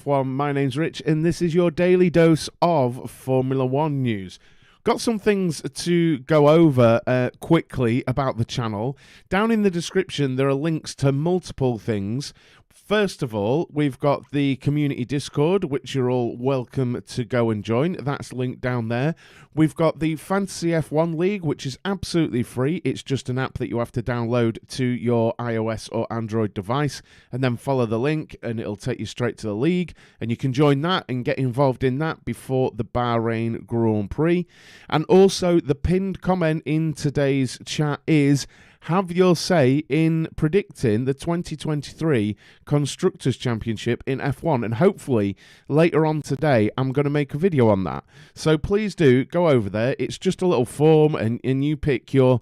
F1. My name's Rich, and this is your daily dose of Formula One news. Got some things to go over quickly about the channel. Down in the description, there are links to multiple things. First of all, we've got the community Discord, which you're all welcome to go and join. That's linked down there. We've got the Fantasy F1 League, which is absolutely free. It's just an app that you have to download to your iOS or Android device and then follow the link and it'll take you straight to the league. And you can join that and get involved in that before the Bahrain Grand Prix. And also, the pinned comment in today's chat is, have your say in predicting the 2023 Constructors' Championship in F1. And hopefully, later on today, I'm going to make a video on that. So please do go over there. It's just a little form, and you pick your,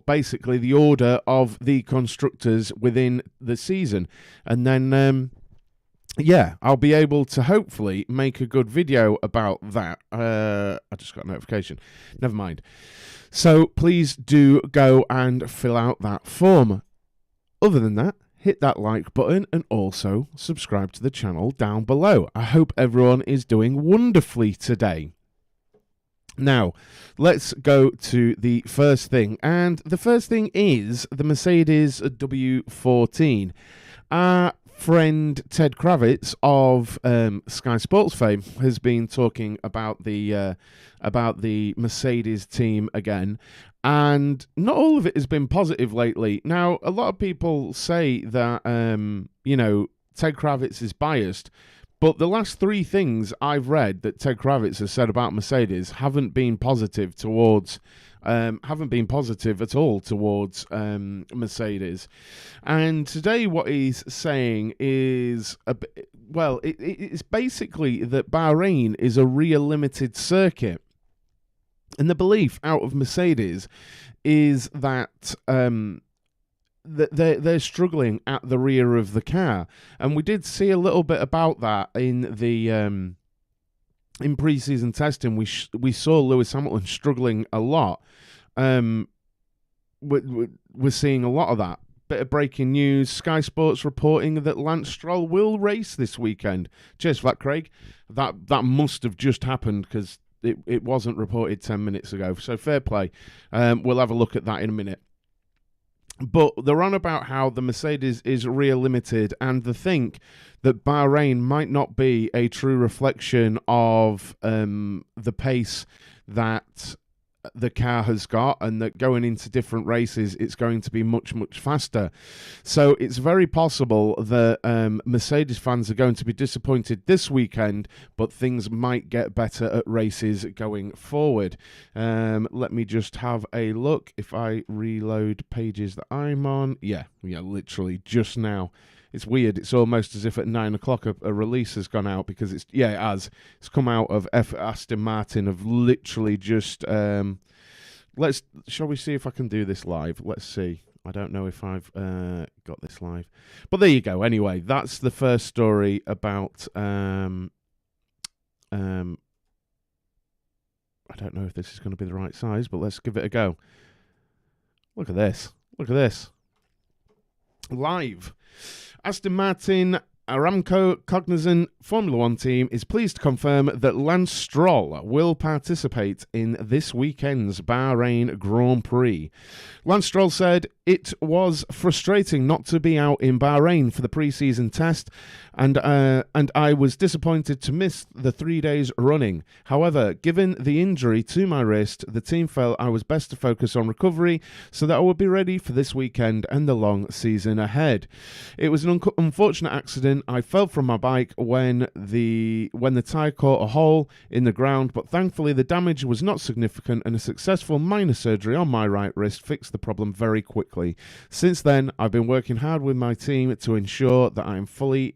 basically, the order of the constructors within the season. And then, yeah, I'll be able to hopefully make a good video about that. I just got a notification. Never mind. So please do go and fill out that form. Other than that, hit that like button and also subscribe to the channel down below. I hope everyone is doing wonderfully today. Now, let's go to the first thing. And the first thing is the Mercedes W14. Our friend Ted Kravitz of Sky Sports fame has been talking about the Mercedes team again, and not all of it has been positive lately. Now, a lot of people say that Ted Kravitz is biased, but the last three things I've read that Ted Kravitz has said about Mercedes haven't been positive at all towards Mercedes. And today what he's saying is, it's basically that Bahrain is a rear limited circuit. And the belief out of Mercedes is that they're struggling at the rear of the car. And we did see a little bit about that in the in pre-season testing. We saw Lewis Hamilton struggling a lot. We're seeing a lot of that. Bit of breaking news. Sky Sports reporting that Lance Stroll will race this weekend. Cheers for that, Craig. That must have just happened because it wasn't reported 10 minutes ago. So fair play. We'll have a look at that in a minute. But they're on about how the Mercedes is rear limited, and they think that Bahrain might not be a true reflection of the pace that the car has got, and that going into different races it's going to be much, much faster. So it's very possible that Mercedes fans are going to be disappointed this weekend, but things might get better at races going forward. Let me just have a look. If I reload pages that I'm on, yeah, literally just now. It's weird. It's almost as if at 9 o'clock a release has gone out, because it has. It's come out of Aston Martin have literally just. Shall we see if I can do this live? Let's see. I don't know if I've got this live, but there you go. Anyway, that's the first story about. I don't know if this is going to be the right size, but let's give it a go. Look at this. Look at this. Live. Aston Martin Aramco Cognizant Formula One team is pleased to confirm that Lance Stroll will participate in this weekend's Bahrain Grand Prix. Lance Stroll said, "It was frustrating not to be out in Bahrain for the pre-season test, and I was disappointed to miss the 3 days running. However, given the injury to my wrist, the team felt I was best to focus on recovery so that I would be ready for this weekend and the long season ahead. It was an unfortunate accident. I fell from my bike when the tyre caught a hole in the ground, but thankfully the damage was not significant, and a successful minor surgery on my right wrist fixed the problem very quickly. Since then, I've been working hard with my team to ensure that I am fully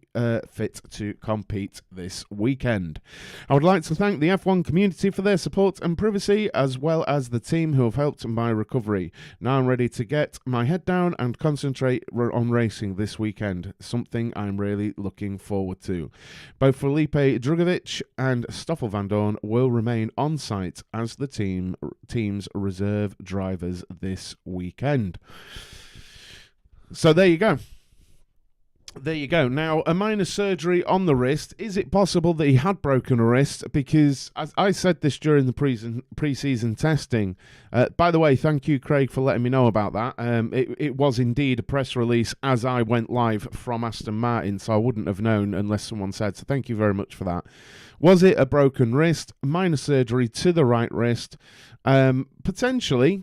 fit to compete this weekend. I would like to thank the F1 community for their support and privacy, as well as the team who have helped my recovery. Now I'm ready to get my head down and concentrate on racing this weekend, something I'm really looking forward to. Both Felipe Drugovich and Stoffel van Dorn will remain on site as the team's reserve drivers this weekend." So there you go. There you go. Now, a minor surgery on the wrist. Is it possible that he had broken a wrist? Because as I said this during the pre-season testing. By the way, thank you, Craig, for letting me know about that. It was indeed a press release as I went live from Aston Martin, so I wouldn't have known unless someone said. So thank you very much for that. Was it a broken wrist? Minor surgery to the right wrist. Potentially,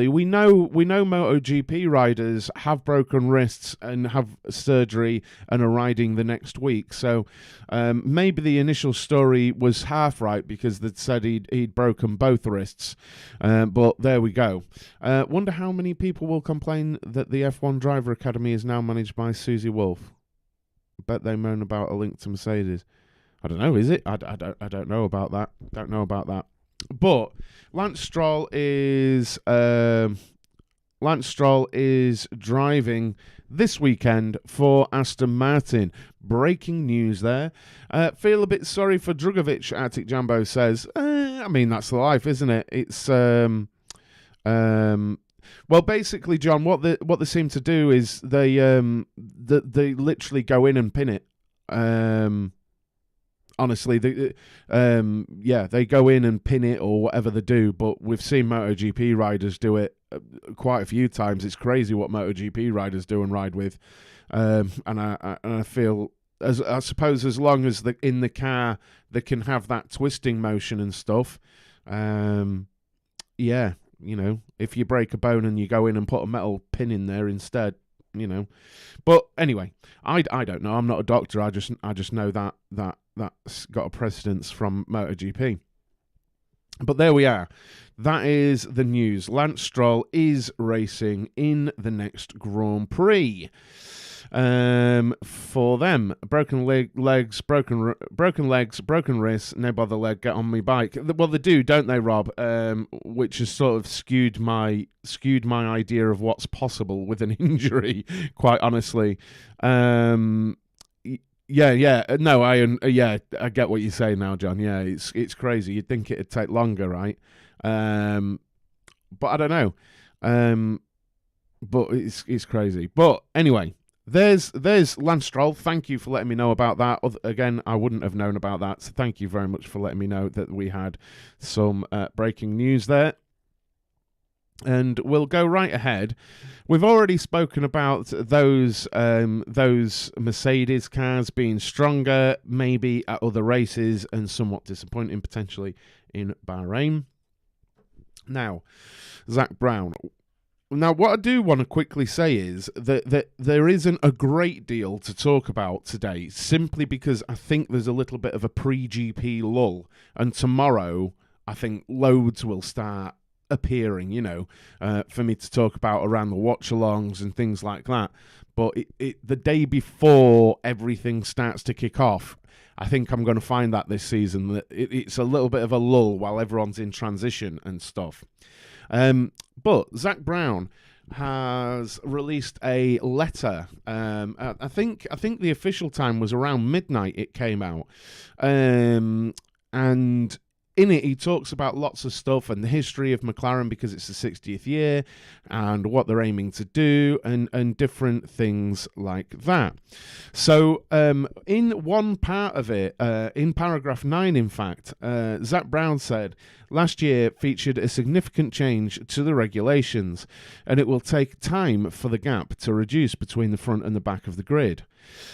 we know MotoGP riders have broken wrists and have surgery and are riding the next week. So maybe the initial story was half right because they'd said he'd broken both wrists. But there we go. Wonder how many people will complain that the F1 Driver Academy is now managed by Susie Wolff. Bet they moan about a link to Mercedes. I don't know, is it? I don't know about that. Don't know about that. But Lance Stroll is driving this weekend for Aston Martin. Breaking news there. Feel a bit sorry for Drugovic, Arctic Jambo says. I mean, that's the life, isn't it? It's well, basically, John, what they seem to do is they literally go in and pin it. Honestly, they go in and pin it or whatever they do, but we've seen MotoGP riders do it quite a few times. It's crazy what MotoGP riders do and ride with, and I feel, I suppose as long as in the car they can have that twisting motion and stuff, if you break a bone and you go in and put a metal pin in there instead, But anyway, I don't know. I'm not a doctor. I just know that's got a precedence from MotoGP. But there we are. That is the news. Lance Stroll is racing in the next Grand Prix. For them, broken legs, broken wrists, no bother leg, get on me bike. Well, they do, don't they, Rob? Which has sort of skewed my idea of what's possible with an injury, quite honestly. I get what you say now, John. Yeah, it's crazy. You'd think it'd take longer, right? But I don't know. But it's crazy. But anyway, there's Lance Stroll. Thank you for letting me know about that. Again, I wouldn't have known about that. So thank you very much for letting me know that we had some breaking news there. And we'll go right ahead. We've already spoken about those Mercedes cars being stronger, maybe at other races, and somewhat disappointing potentially in Bahrain. Now, Zak Brown. Now, what I do want to quickly say is that there isn't a great deal to talk about today, simply because I think there's a little bit of a pre-GP lull, and tomorrow I think loads will start appearing, for me to talk about around the watch-alongs and things like that. But the day before everything starts to kick off, I think I'm going to find that this season that it's a little bit of a lull while everyone's in transition and stuff. But Zak Brown has released a letter. I think the official time was around midnight. It came out, and in it, he talks about lots of stuff and the history of McLaren because it's the 60th year and what they're aiming to do and different things like that. So in one part of it, in paragraph 9, in fact, Zak Brown said, last year featured a significant change to the regulations, and it will take time for the gap to reduce between the front and the back of the grid.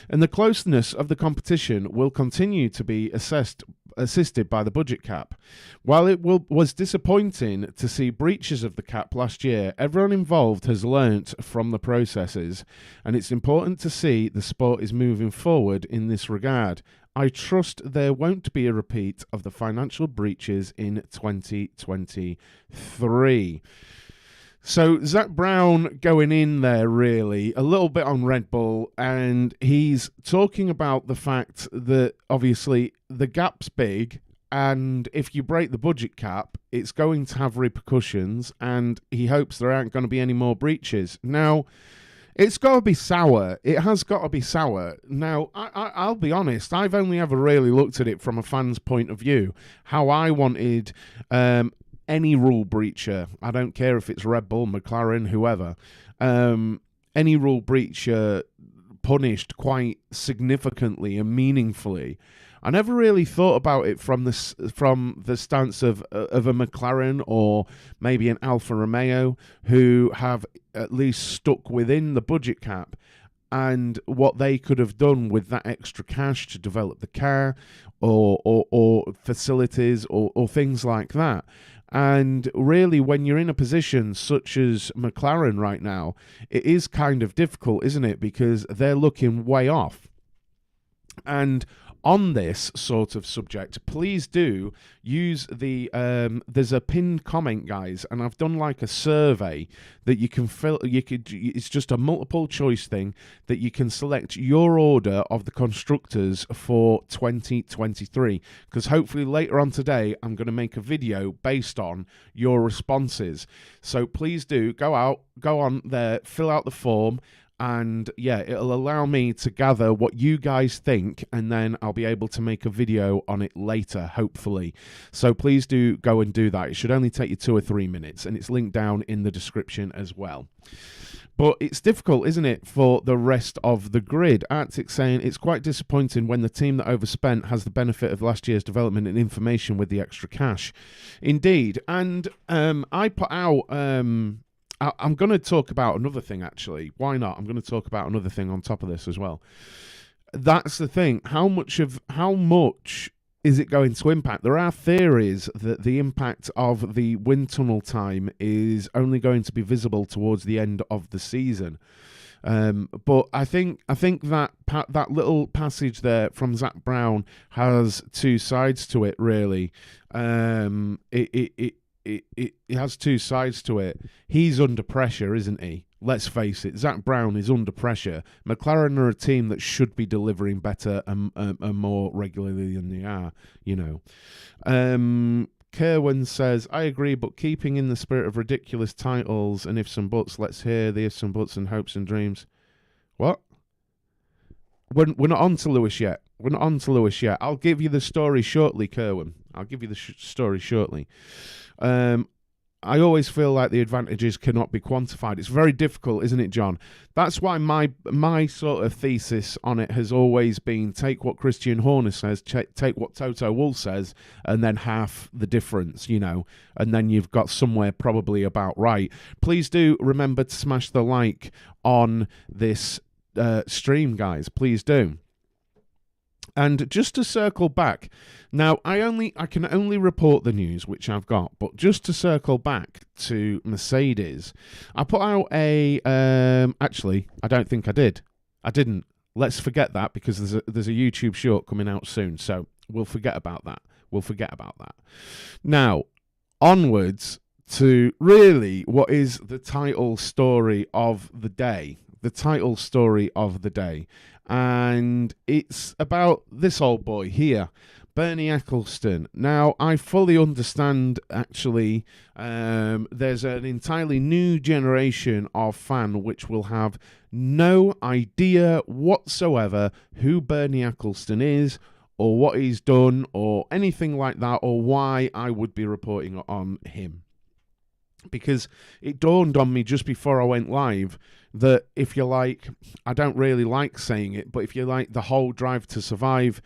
And the closeness of the competition will continue to be assisted by the budget cap. While it was disappointing to see breaches of the cap last year, everyone involved has learnt from the processes, and it's important to see the sport is moving forward in this regard. I trust there won't be a repeat of the financial breaches in 2023. So Zak Brown going in there really a little bit on Red Bull, and he's talking about the fact that obviously the gap's big, and if you break the budget cap, it's going to have repercussions, and he hopes there aren't going to be any more breaches. Now, it's got to be sour. It has got to be sour. Now, I'll be honest, I've only ever really looked at it from a fan's point of view, how I wanted any rule breacher, I don't care if it's Red Bull, McLaren, whoever, any rule breacher punished quite significantly and meaningfully. I never really thought about it from the stance of a McLaren or maybe an Alfa Romeo, who have at least stuck within the budget cap, and what they could have done with that extra cash to develop the car or facilities or things like that. And really, when you're in a position such as McLaren right now, it is kind of difficult, isn't it? Because they're looking way off. And on this sort of subject, please do use the there's a pinned comment, guys, and I've done like a survey that you can fill. It's just a multiple choice thing that you can select your order of the constructors for 2023, because hopefully later on today I'm going to make a video based on your responses. So please do go on there, fill out the form. And yeah, it'll allow me to gather what you guys think, and then I'll be able to make a video on it later, hopefully. So please do go and do that. It should only take you 2 or 3 minutes, and it's linked down in the description as well. But it's difficult, isn't it, for the rest of the grid? Arctic saying it's quite disappointing when the team that overspent has the benefit of last year's development and information with the extra cash. Indeed. And I put out... I'm going to talk about another thing, actually. Why not? I'm going to talk about another thing on top of this as well. That's the thing. How much is it going to impact? There are theories that the impact of the wind tunnel time is only going to be visible towards the end of the season. But I think that little passage there from Zak Brown has two sides to it, really. It has two sides to it. He's under pressure, isn't he? Let's face it, Zak Brown is under pressure. McLaren are a team that should be delivering better and more regularly than they are, you know. Kerwin says, I agree, but keeping in the spirit of ridiculous titles and ifs and buts, let's hear the ifs and buts and hopes and dreams. What? We're not on to Lewis yet. I'll give you the story shortly, Kerwin. I'll give you the story shortly. I always feel like the advantages cannot be quantified. It's very difficult, isn't it, John? That's why my sort of thesis on it has always been take what Christian Horner says, take what Toto Wolff says, and then half the difference, you know, and then you've got somewhere probably about right. Please do remember to smash the like on this stream, guys. Please do. And just to circle back, now I can only report the news which I've got, but just to circle back to Mercedes, I put out a actually I don't think I did. I didn't. Let's forget that, because there's a YouTube short coming out soon, so we'll forget about that. Now, onwards to really what is the title story of the day. And it's about this old boy here, Bernie Ecclestone. Now, I fully understand, actually, there's an entirely new generation of fan which will have no idea whatsoever who Bernie Ecclestone is, or what he's done, or anything like that, or why I would be reporting on him. Because it dawned on me just before I went live that if you like, I don't really like saying it, but if you like the whole Drive to Survive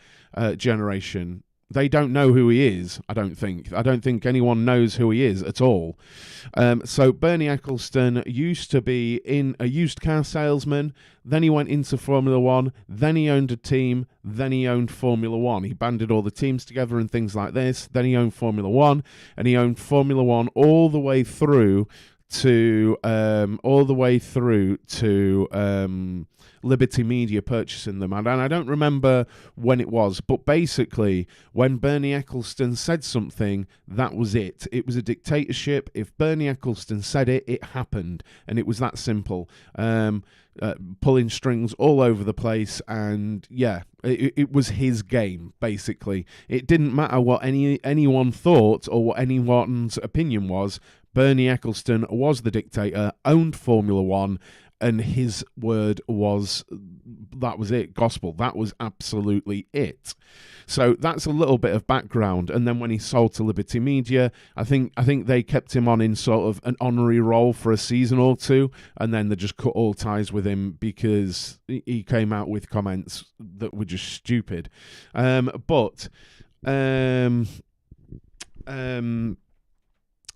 generation, they don't know who he is, I don't think. I don't think anyone knows who he is at all. So Bernie Ecclestone used to be in a used car salesman, then he went into Formula One, then he owned a team, then he owned Formula One. He banded all the teams together and things like this, then he owned Formula One, and he owned Formula One all the way through to Liberty Media purchasing them. And I don't remember when it was, but basically when Bernie Ecclestone said something, that was it. It was a dictatorship. If Bernie Ecclestone said it, it happened, and it was that simple. Pulling strings all over the place, and yeah, it was his game, basically. It didn't matter what anyone thought or what anyone's opinion was. Bernie Ecclestone was the dictator, owned Formula One, and his word was, that was it, gospel. That was absolutely it. So that's a little bit of background. And then when he sold to Liberty Media, I think they kept him on in sort of an honorary role for a season or two, and then they just cut all ties with him because he came out with comments that were just stupid.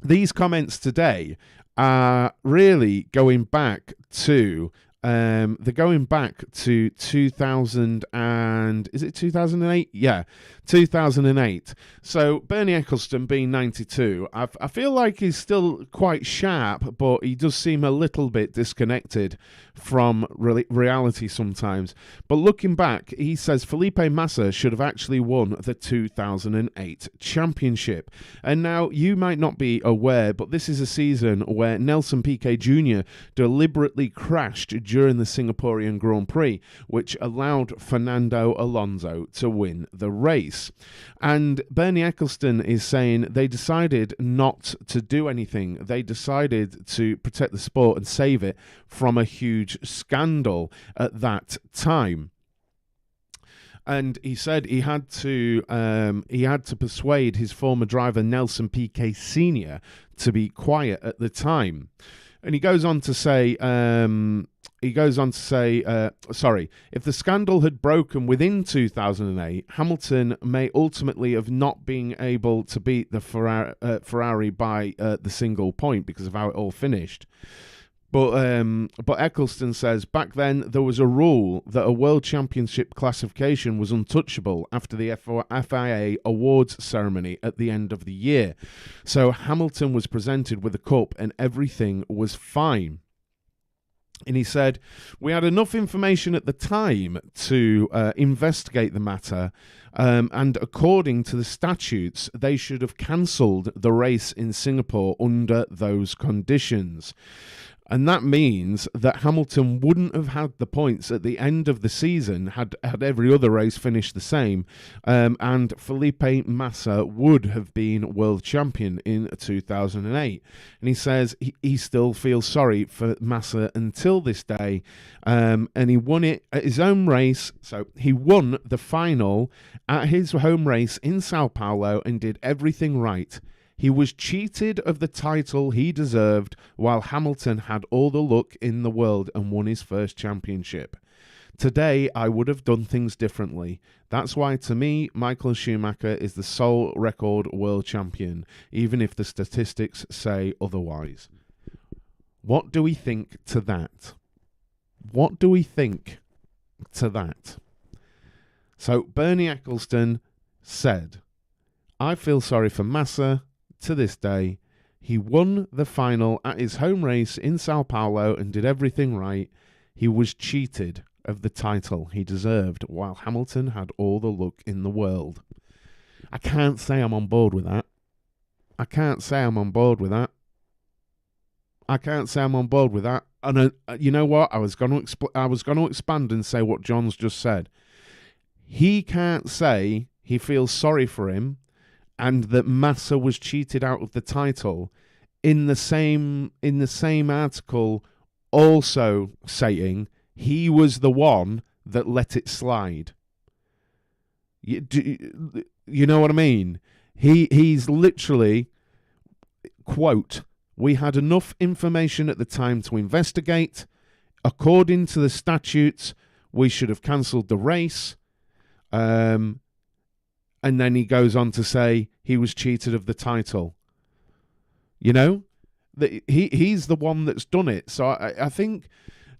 These comments today are really going back to they're going back to 2000 and is it 2008? Yeah, 2008. So Bernie Ecclestone being 92, I feel like he's still quite sharp, but he does seem a little bit disconnected from reality sometimes. But looking back, he says Felipe Massa should have actually won the 2008 championship. And now you might not be aware, but this is a season where Nelson Piquet Jr. deliberately crashed during the Singaporean Grand Prix, which allowed Fernando Alonso to win the race. And Bernie Ecclestone is saying they decided not to do anything. They decided to protect the sport and save it from a huge scandal at that time. And he said he had to persuade his former driver Nelson Piquet Sr. to be quiet at the time. And he goes on to say, if the scandal had broken within 2008, Hamilton may ultimately have not been able to beat the Ferrari by the single point because of how it all finished. But Ecclestone says back then there was a rule that a World Championship classification was untouchable after the FIA awards ceremony at the end of the year. So Hamilton was presented with a cup and everything was fine. And he said, we had enough information at the time to investigate the matter, and according to the statutes, they should have cancelled the race in Singapore under those conditions. And that means that Hamilton wouldn't have had the points at the end of the season had every other race finished the same. And Felipe Massa would have been world champion in 2008. And he says he still feels sorry for Massa until this day. And he won it at his own race. So he won the final at his home race in Sao Paulo and did everything right. He was cheated of the title he deserved, while Hamilton had all the luck in the world and won his first championship. Today, I would have done things differently. That's why, to me, Michael Schumacher is the sole record world champion, even if the statistics say otherwise. What do we think to that? What do we think to that? So, Bernie Ecclestone said, I feel sorry for Massa. To this day, he won the final at his home race in Sao Paulo and did everything right. He was cheated of the title he deserved, while Hamilton had all the luck in the world. I can't say I'm on board with that. I can't say I'm on board with that. I can't say I'm on board with that. And you know what? I was going to expand and say what John's just said. He can't say he feels sorry for him and that Massa was cheated out of the title in the same article, also saying he was the one that let it slide. You know what I mean? He's literally, quote, we had enough information at the time to investigate. According to the statutes, we should have cancelled the race. And then he goes on to say he was cheated of the title. You know, he's the one that's done it. So I think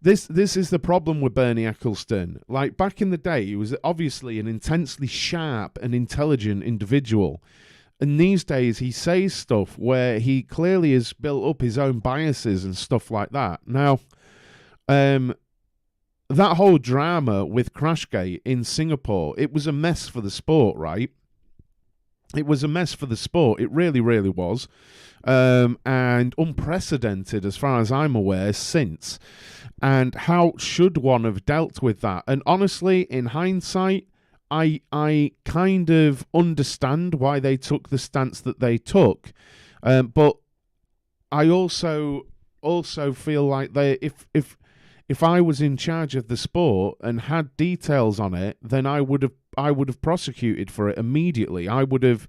this is the problem with Bernie Ecclestone. Like back in the day, he was obviously an intensely sharp and intelligent individual. And these days he says stuff where he clearly has built up his own biases and stuff like that. Now, that whole drama with crashgate in Singapore, it was a mess for the sport, right? It was a mess for the sport. It really, really was. And unprecedented as far as I'm aware since. And how should one have dealt with that? And honestly, in hindsight, I kind of understand why they took the stance that they took. But I also feel like if I was in charge of the sport and had details on it, then I would have prosecuted for it immediately. I would have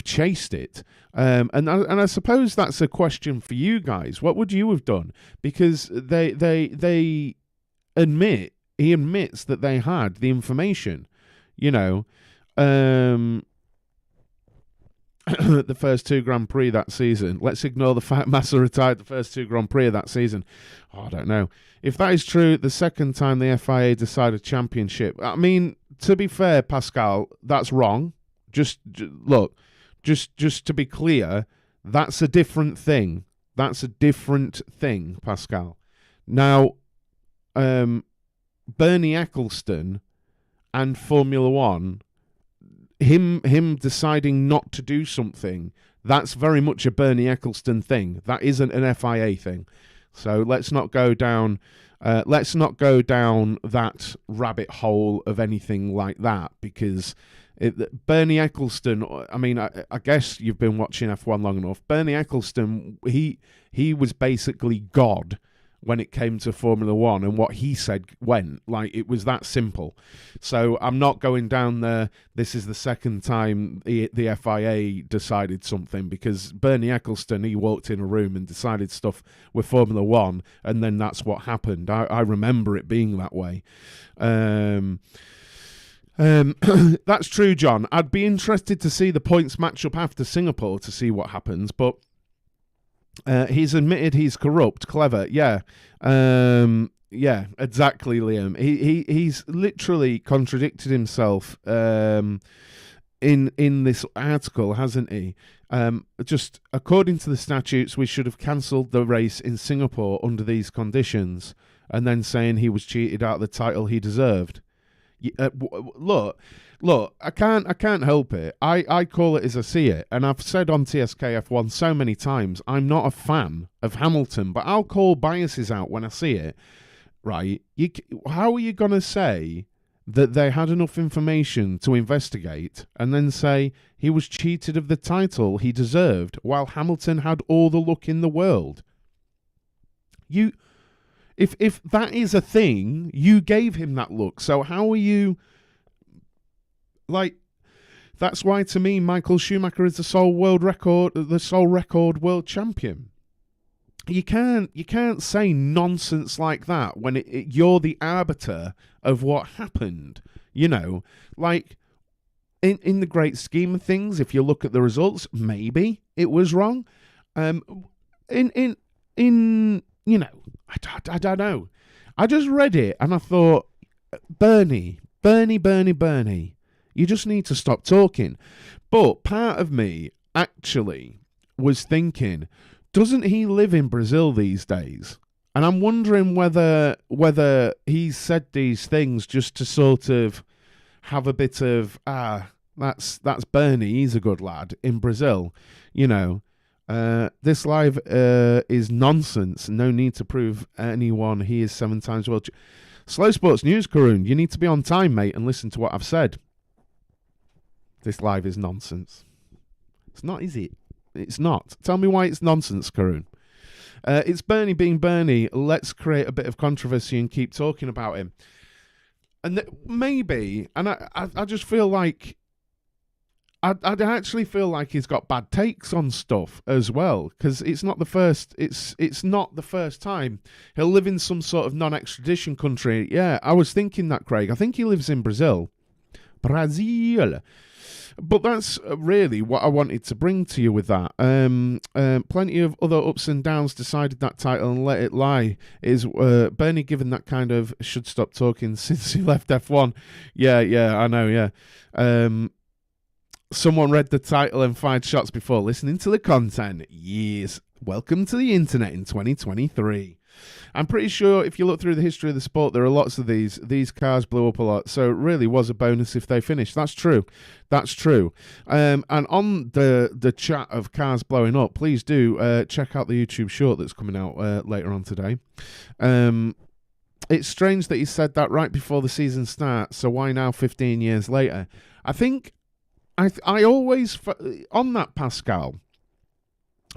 chased it. And I suppose that's a question for you guys. What would you have done? Because he admits that they had the information. You know, the first 2 Grand Prix that season. Let's ignore the fact Massa retired the first 2 Grand Prix of that season. Oh, I don't know. If that is true, the second time the FIA decided championship. I mean, to be fair, Pascal, that's wrong. Look, to be clear, that's a different thing. That's a different thing, Pascal. Now, Bernie Ecclestone and Formula One, him deciding not to do something, that's very much a Bernie Ecclestone thing. That isn't an FIA thing. So let's not go down that rabbit hole of anything like that, because Bernie Ecclestone, I mean, I guess you've been watching F1 long enough. Bernie Ecclestone, he was basically God when it came to Formula One, and what he said went. Like, it was that simple. So I'm not going down there, this is the second time the FIA decided something, because Bernie Ecclestone, he walked in a room and decided stuff with Formula One, and then that's what happened. I remember it being that way. That's true, John. I'd be interested to see the points matchup after Singapore to see what happens, but he's admitted he's corrupt. Clever, yeah. Yeah, exactly, Liam. He's literally contradicted himself in this article, hasn't he? Just according to the statutes, we should have cancelled the race in Singapore under these conditions, and then saying he was cheated out of the title he deserved. Look, I can't help it. I call it as I see it, and I've said on TSKF1 so many times, I'm not a fan of Hamilton, but I'll call biases out when I see it, right? How are you going to say that they had enough information to investigate and then say he was cheated of the title he deserved while Hamilton had all the luck in the world? If that is a thing, you gave him that look. So how are you... Like, that's why, to me, Michael Schumacher is the sole record world champion. You can't say nonsense like that when you're the arbiter of what happened. You know, like, in the great scheme of things, if you look at the results, maybe it was wrong. You know, I don't know. I just read it and I thought, Bernie, you just need to stop talking. But part of me actually was thinking, doesn't he live in Brazil these days? And I'm wondering whether he's said these things just to sort of have a bit of, that's Bernie, he's a good lad in Brazil, you know. This live is nonsense. No need to prove anyone he is 7 times world. Slow Sports News, Karun. You need to be on time, mate, and listen to what I've said. This live is nonsense. It's not, is it? It's not. Tell me why it's nonsense, Karun. It's Bernie being Bernie. Let's create a bit of controversy and keep talking about him. And maybe, and I just feel like, I'd actually feel like he's got bad takes on stuff as well, because it's not the first. It's not the first time he'll live in some sort of non-extradition country. Yeah, I was thinking that, Craig. I think he lives in Brazil. But that's really what I wanted to bring to you with that. Plenty of other ups and downs decided that title and let it lie. Is Bernie given that kind of should stop talking since he left F1? Yeah, I know, yeah. Someone read the title and fired shots before listening to the content. Yes. Welcome to the internet in 2023. I'm pretty sure if you look through the history of the sport, there are lots of these. These cars blew up a lot, so it really was a bonus if they finished. That's true. And on the chat of cars blowing up, please do check out the YouTube short that's coming out later on today. It's strange that he said that right before the season starts, so why now 15 years later? I think I always, on that, Pascal,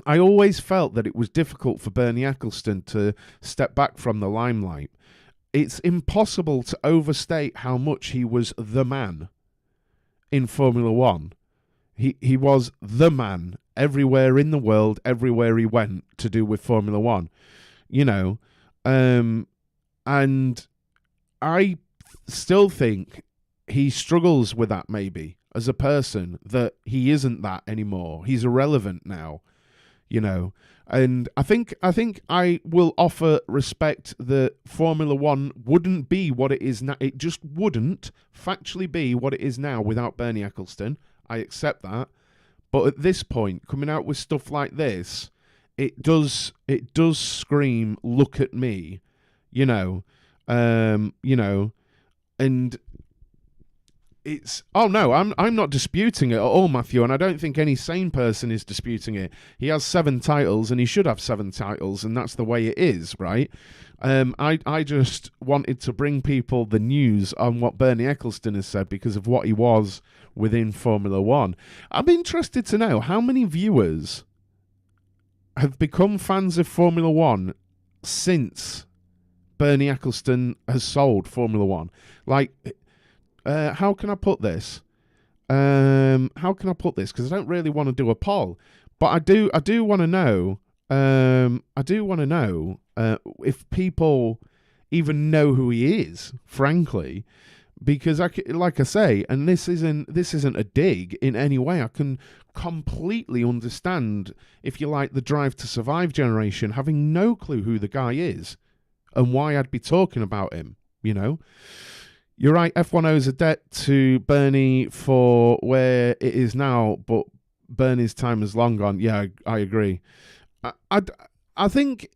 I always felt that it was difficult for Bernie Ecclestone to step back from the limelight. It's impossible to overstate how much he was the man in Formula One. He was the man everywhere in the world, everywhere he went to do with Formula One, you know. And I still think he struggles with that maybe as a person, that he isn't that anymore. He's irrelevant now, you know. And I think I will offer respect that Formula One wouldn't be what it is now. It just wouldn't factually be what it is now without Bernie Ecclestone. I accept that. But at this point, coming out with stuff like this, it does scream, look at me, you know, and it's, oh no, I'm not disputing it at all, Matthew, and I don't think any sane person is disputing it. He has 7 titles, and he should have 7 titles, and that's the way it is, right? I just wanted to bring people the news on what Bernie Ecclestone has said because of what he was within Formula One. I'm interested to know how many viewers have become fans of Formula One since Bernie Ecclestone has sold Formula One. Like, how can I put this? Because I don't really want to do a poll, but I do want to know. If people even know who he is, frankly, because like I say, and this isn't a dig in any way. I can completely understand, if you like, the Drive to Survive generation having no clue who the guy is and why I'd be talking about him. You know, you're right. F1 owes a debt to Bernie for where it is now, but Bernie's time is long gone. Yeah, I agree. I think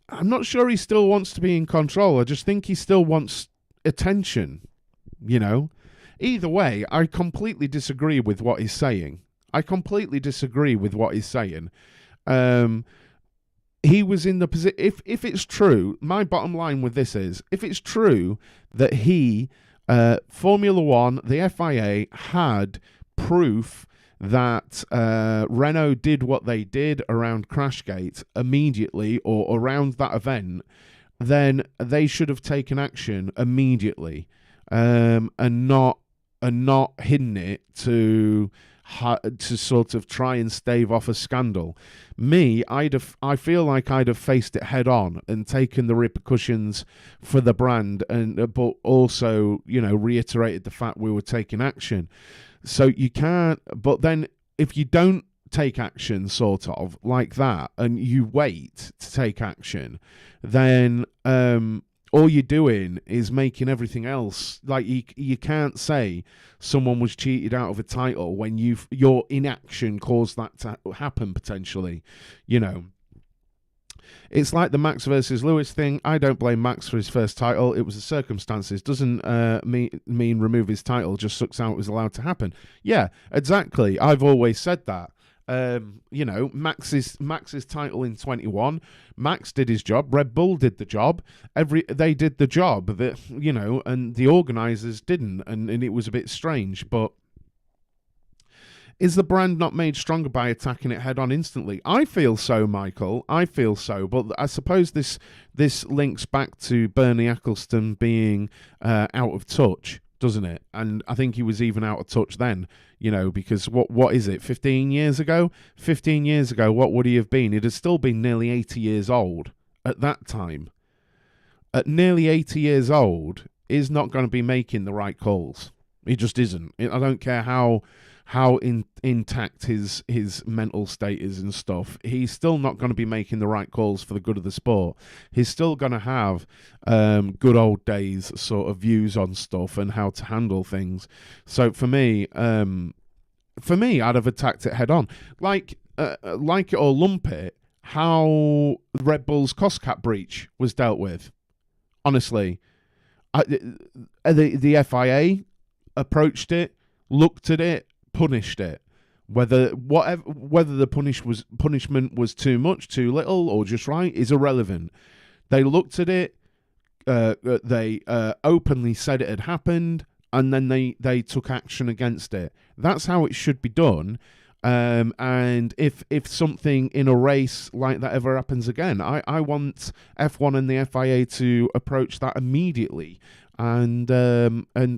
I'm not sure he still wants to be in control. I just think he still wants attention, you know. Either way, I completely disagree with what he's saying. He was in the position, if it's true, my bottom line with this is, if it's true that Formula One, the FIA, had proof that Renault did what they did around Crashgate immediately, or around that event, then they should have taken action immediately, and not hidden it to sort of try and stave off a scandal. I feel like I'd have faced it head on and taken the repercussions for the brand, but also, you know, reiterated the fact we were taking action. So you can't, but then if you don't take action sort of like that and you wait to take action, then all you're doing is making everything else, like you can't say someone was cheated out of a title when your inaction caused that to happen potentially, you know. It's like the Max versus Lewis thing. I don't blame Max for his first title. It was the circumstances. Doesn't mean remove his title. Just sucks how it was allowed to happen. Yeah, exactly. I've always said that. You know, Max's title in 21. Max did his job. Red Bull did the job. They did the job that, you know, and the organisers didn't, and it was a bit strange. But is the brand not made stronger by attacking it head on instantly? I feel so, Michael. I feel so. But I suppose this links back to Bernie Ecclestone being out of touch, doesn't it? And I think he was even out of touch then, you know, because what is it, 15 years ago? 15 years ago, what would he have been? He'd have still been nearly 80 years old at that time. At nearly 80 years old, he's not going to be making the right calls. He just isn't. I don't care how intact his mental state is and stuff. He's still not going to be making the right calls for the good of the sport. He's still going to have good old days sort of views on stuff and how to handle things. So for me, I'd have attacked it head on, like it or lump it. How Red Bull's cost cap breach was dealt with. Honestly, the FIA approached it, looked at it, punished it. Whether the punishment was too much, too little, or just right is irrelevant. They looked at it, they openly said it had happened, and then they took action against it. That's how it should be done. And if something in a race like that ever happens again, I want F1 and the FIA to approach that immediately and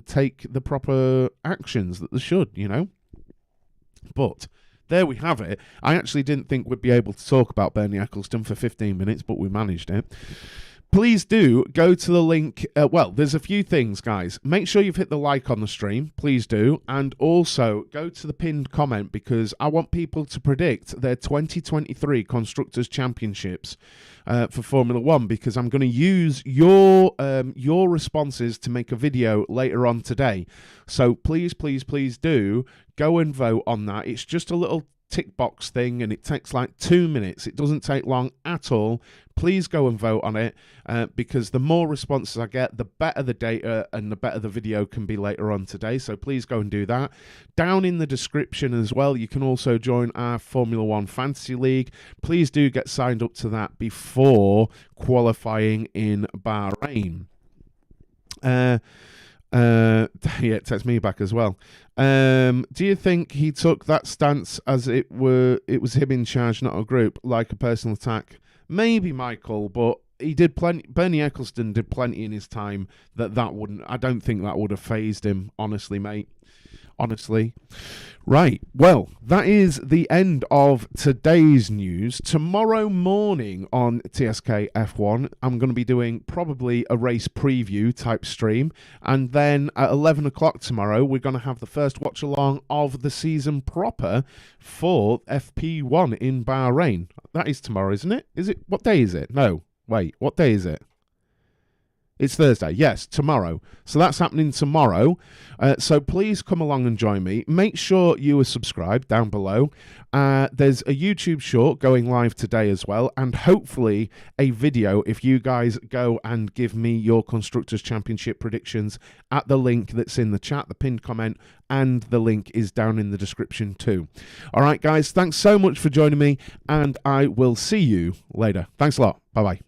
take the proper actions that they should, you know. But there we have it. I actually didn't think we'd be able to talk about Bernie Ecclestone for 15 minutes, but we managed it. Please do go to the link. Well, there's a few things, guys. Make sure you've hit the like on the stream. Please do. And also go to the pinned comment, because I want people to predict their 2023 Constructors' Championships for Formula One, because I'm going to use your responses to make a video later on today. So please, please, please do go and vote on that. It's just a little tick box thing, and it takes like 2 minutes. It doesn't take long at all. Please go and vote on it, because the more responses I get, the better the data and the better the video can be later on today. So please go and do that. Down in the description as well, you can also join our Formula One Fantasy League. Please do get signed up to that before qualifying in Bahrain. Yeah, it takes me back as well. Do you think he took that stance as it was him in charge, not a group, like a personal attack? Maybe, Michael, but he did plenty. Bernie Ecclestone did plenty in his time that wouldn't. I don't think that would have fazed him, honestly, mate. Honestly. Right, well, that is the end of today's news. Tomorrow morning on TSK F1, I'm going to be doing probably a race preview type stream. And then at 11 o'clock tomorrow, we're going to have the first watch along of the season proper for FP1 in Bahrain. That is tomorrow, isn't it? Is it? What day is it? No, wait, what day is it? It's Thursday. Yes, tomorrow. So that's happening tomorrow. So please come along and join me. Make sure you are subscribed down below. There's a YouTube short going live today as well, and hopefully a video if you guys go and give me your Constructors' Championship predictions at the link that's in the chat, the pinned comment, and the link is down in the description too. All right, guys, thanks so much for joining me, and I will see you later. Thanks a lot. Bye-bye.